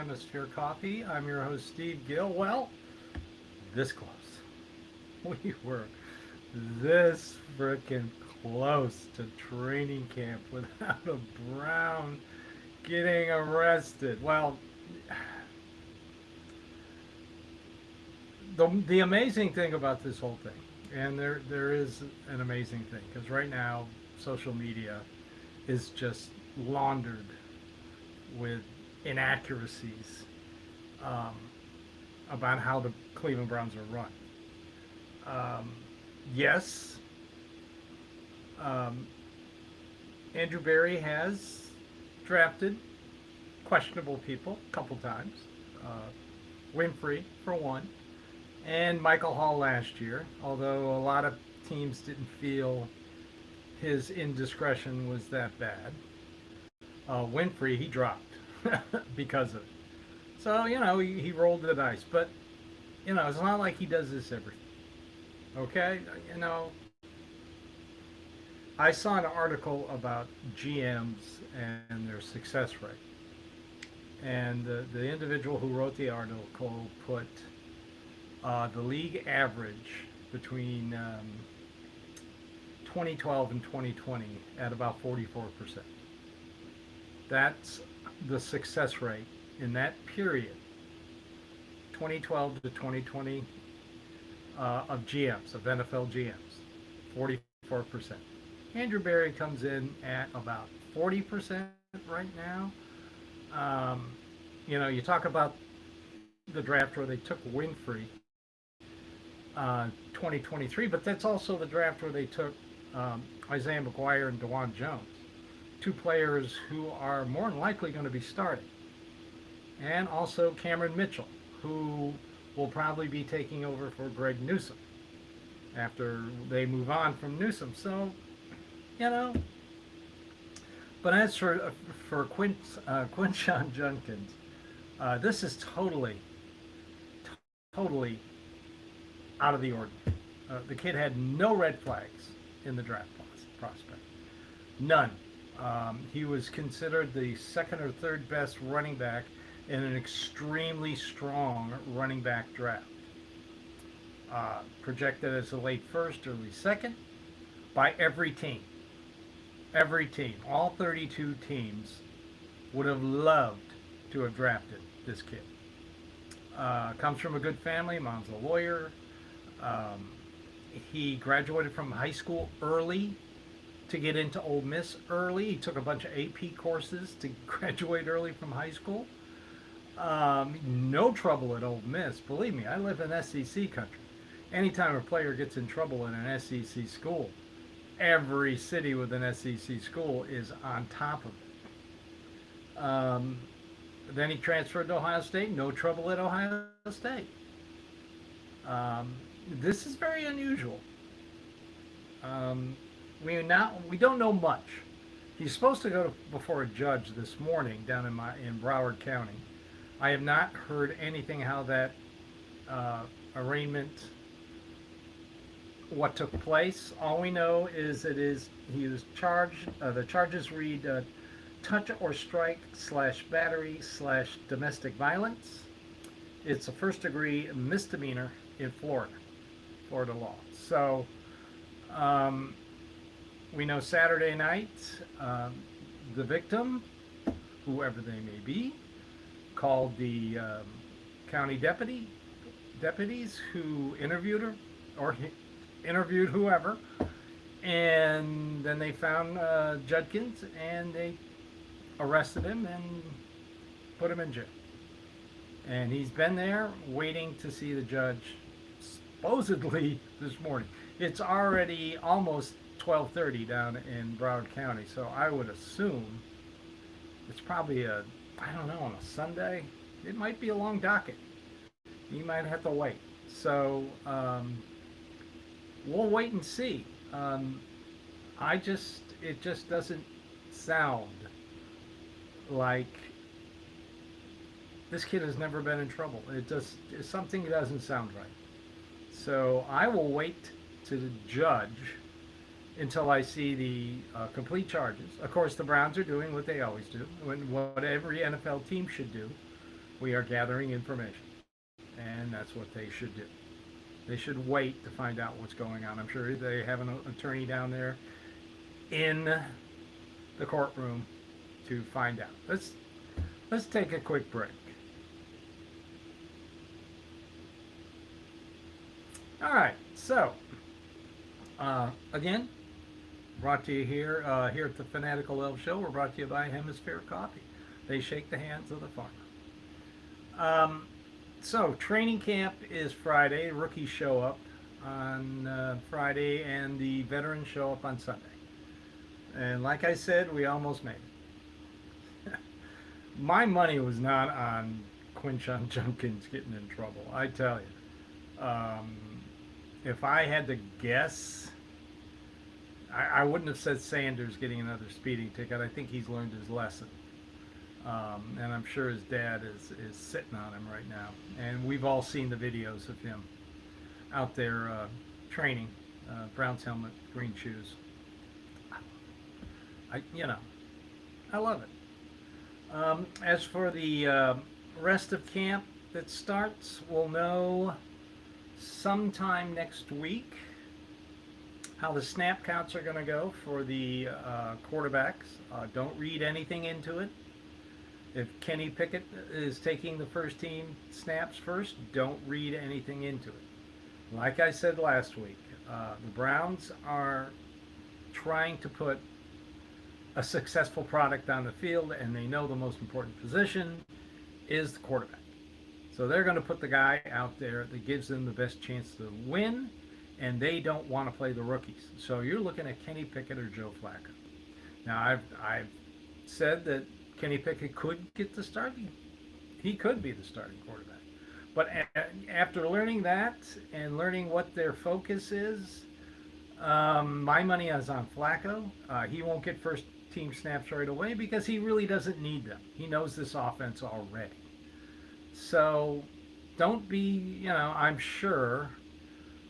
Hemisphere Coffee. I'm your host, Steve Gill. Well, this close. We were this freaking close to training camp without a Brown getting arrested. Well, the amazing thing about this whole thing, and there is an amazing thing, because right now social media is just laundered with inaccuracies um, about how the Cleveland Browns are run. Um, yes, um, Andrew Berry has drafted questionable people a couple times. Winfrey, for one, and Michael Hall last year, although a lot of teams didn't feel his indiscretion was that bad. Winfrey, he dropped because of it. So, he rolled the dice. But, it's not like he does this every. Okay? I saw an article about GMs and their success rate. And the individual who wrote the article put the league average between 2012 and 2020 at about 44%. That's the success rate in that period, 2012 to 2020, of GMs, of NFL GMs, 44%. Andrew Berry comes in at about 40% right now. You talk about the draft where they took Winfrey, 2023, but that's also the draft where they took Isaiah McGuire and DeJuan Jones, two players who are more than likely going to be starting, and also Cameron Mitchell, who will probably be taking over for Greg Newsome after they move on from Newsome. So, you know. But as for Quinshon Judkins, this is totally out of the ordinary. The kid had no red flags in the draft prospect, none. He was considered the second or third best running back in an extremely strong running back draft. Projected as a late first, early second by every team. Every team, all 32 teams, would have loved to have drafted this kid. Comes from a good family. Mom's a lawyer. He graduated from high school early to get into Ole Miss early. He took a bunch of AP courses to graduate early from high school. No trouble at Ole Miss. Believe me, I live in SEC country. Anytime a player gets in trouble in an SEC school, every city with an SEC school is on top of it. Then he transferred to Ohio State. No trouble at Ohio State. This is very unusual. We don't know much. He's supposed to go before a judge this morning down in Broward County. I have not heard anything how that arraignment, what took place. All we know is he was charged. The charges read touch or strike / battery / domestic violence. It's a first degree misdemeanor in Florida law. So we know Saturday night the victim, whoever they may be, called the county deputies who interviewed her, or interviewed whoever, and then they found Judkins, and they arrested him and put him in jail. And he's been there waiting to see the judge supposedly this morning. It's already almost 12:30 down in Broward County, so I would assume it's probably on a Sunday. It might be a long docket. You might have to wait. So we'll wait and see. It just doesn't sound like this kid has never been in trouble. Something doesn't sound right. So I will wait to judge until I see the complete charges. Of course, the Browns are doing what they always do, what every NFL team should do. We are gathering information, and that's what they should do. They should wait to find out what's going on. I'm sure they have an attorney down there in the courtroom to find out. Let's take a quick break. All right, so again, brought to you here at the Fanatical Elf Show. We're brought to you by Hemisphere Coffee. They shake the hands of the farmer. So training camp is Friday. Rookies show up on Friday, and the veterans show up on Sunday. And like I said, we almost made it. My money was not on Quinshon Judkins getting in trouble. I tell you, if I had to guess, I wouldn't have said Sanders getting another speeding ticket. I think he's learned his lesson. And I'm sure his dad is sitting on him right now. And we've all seen the videos of him out there training, Browns helmet, green shoes. I love it. As for the rest of camp that starts, we'll know sometime next week how the snap counts are going to go for the quarterbacks. Don't read anything into it. If Kenny Pickett is taking the first team snaps first, don't read anything into it. Like I said last week, the Browns are trying to put a successful product on the field, and they know the most important position is the quarterback. So they're going to put the guy out there that gives them the best chance to win, and they don't want to play the rookies. So you're looking at Kenny Pickett or Joe Flacco. Now, I've said that Kenny Pickett could get the starting. He could be the starting quarterback. But after learning that and learning what their focus is, my money is on Flacco. He won't get first team snaps right away because he really doesn't need them. He knows this offense already. So don't be, I'm sure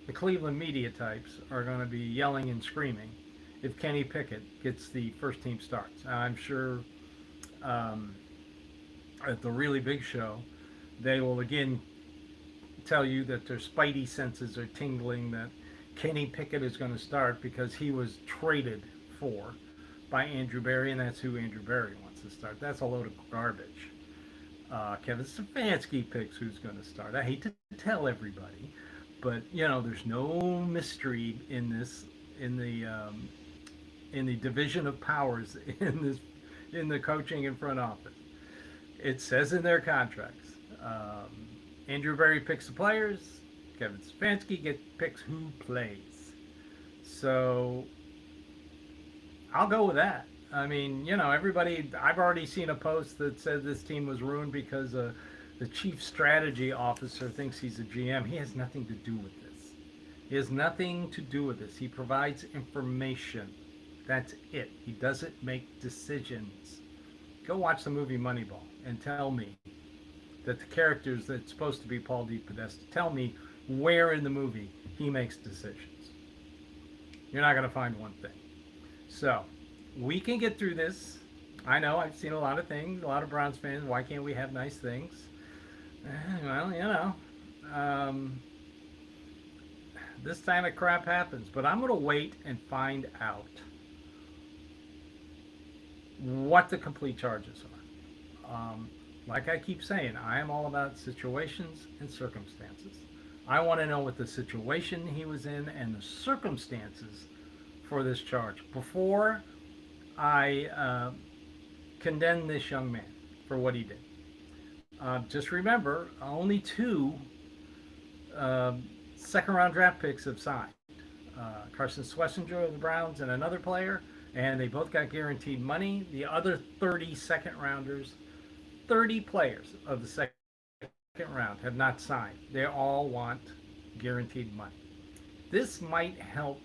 the Cleveland media types are going to be yelling and screaming if Kenny Pickett gets the first team starts. I'm sure at the really big show, they will again tell you that their spidey senses are tingling that Kenny Pickett is going to start because he was traded for by Andrew Berry, and that's who Andrew Berry wants to start. That's a load of garbage. Kevin Stefanski picks who's going to start. I hate to tell everybody, but there's no mystery in this, in the division of powers in the coaching and front office. It says in their contracts. Andrew Berry picks the players. Kevin Stefanski picks who plays. So I'll go with that. I mean, everybody, I've already seen a post that said this team was ruined because the chief strategy officer thinks he's a GM. He has nothing to do with this. He has nothing to do with this. He provides information. That's it. He doesn't make decisions. Go watch the movie Moneyball and tell me that the characters that's supposed to be Paul D. Podesta, tell me where in the movie he makes decisions. You're not going to find one thing. So we can get through this. I know I've seen a lot of things, a lot of Browns fans. Why can't we have nice things? Well, this kind of crap happens. But I'm going to wait and find out what the complete charges are. Like I keep saying, I am all about situations and circumstances. I want to know what the situation he was in and the circumstances for this charge before I condemn this young man for what he did. Just remember, only two second-round draft picks have signed. Carson Schlesinger of the Browns and another player, and they both got guaranteed money. The other 30 second-rounders, 30 players of the second round have not signed. They all want guaranteed money. This might help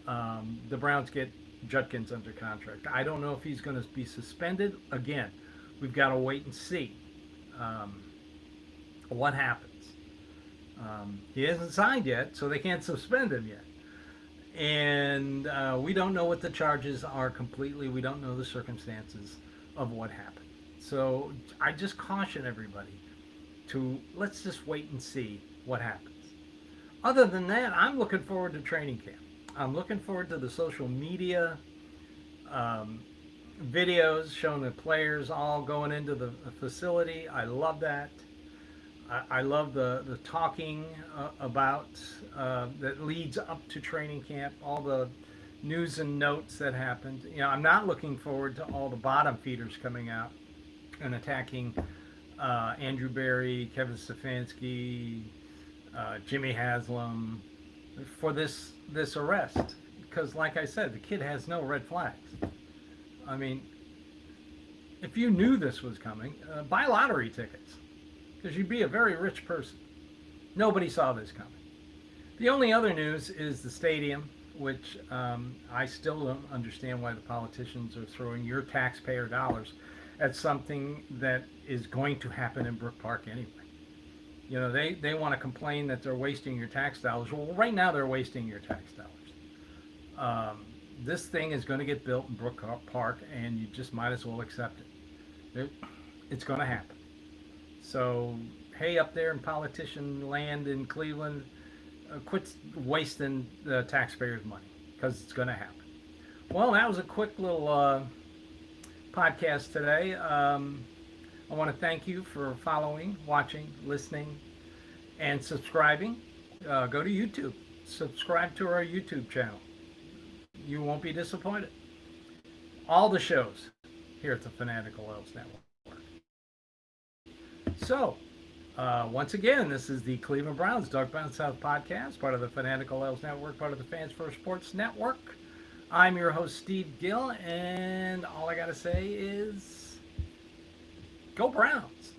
the Browns get Judkins under contract. I don't know if he's going to be suspended. Again, we've got to wait and see what happens. He hasn't signed yet, so they can't suspend him yet. And we don't know what the charges are completely. We don't know the circumstances of what happened. So I just caution everybody to let's just wait and see what happens. Other than that, I'm looking forward to training camp. I'm looking forward to the social media um, videos showing the players all going into the facility. I love that. I love the talking about that leads up to training camp, all the news and notes that happened. You know, I'm not looking forward to all the bottom feeders coming out and attacking Andrew Berry, Kevin Stefanski, Jimmy Haslam for this arrest. Because, like I said, the kid has no red flags. I mean, if you knew this was coming, buy lottery tickets because you'd be a very rich person. Nobody saw this coming. The only other news is the stadium, which I still don't understand why the politicians are throwing your taxpayer dollars at something that is going to happen in Brook Park anyway. You know, they want to complain that they're wasting your tax dollars. Well, right now they're wasting your tax dollars. This thing is going to get built in Brook Park, and you just might as well accept it. It's going to happen. So, hey, up there in politician land in Cleveland, quit wasting the taxpayers' money because it's going to happen. Well, that was a quick little podcast today. I want to thank you for following, watching, listening, and subscribing. Go to YouTube. Subscribe to our YouTube channel. You won't be disappointed. All the shows here at the Fanatical Elves Network. So, once again, this is the Cleveland Browns Dark Bound South podcast, part of the Fanatical Elves Network, part of the Fans First Sports Network. I'm your host, Steve Gill, and all I got to say is go Browns.